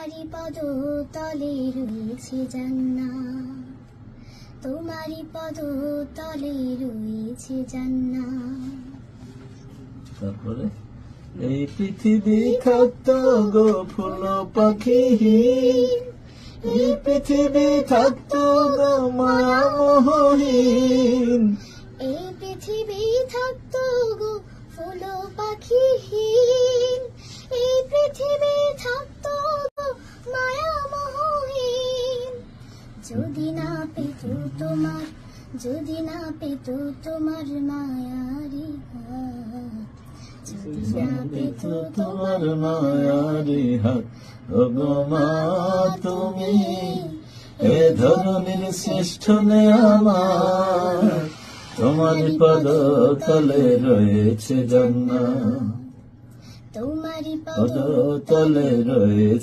তোমারি পদ তলে রয়েছে জান্নাত, তোমারি পদ তলে রয়েছে জান্নাত। তারপরে এই পৃথিবী থাকতো গো ফুল পাখি, এই পৃথিবী থাকতো গো মায়া মোহহীন, এই পৃথিবী থাকতো গো ফুল পাখিহীন, এই পৃথিবী থাকতো গো মায়া মোহহীন। যদি না পেত তোমার, যদি না পেত তোমার মায়ারি হাত, যদি না পেত তোমার মায়ারি হাত, ওগো মা তুমি এ ধরনের শ্রেষ্ঠ নেয়ামত, তোমার পদ তলে রয়েছে জান্নাত, তোমারি পদ তলে রয়েছে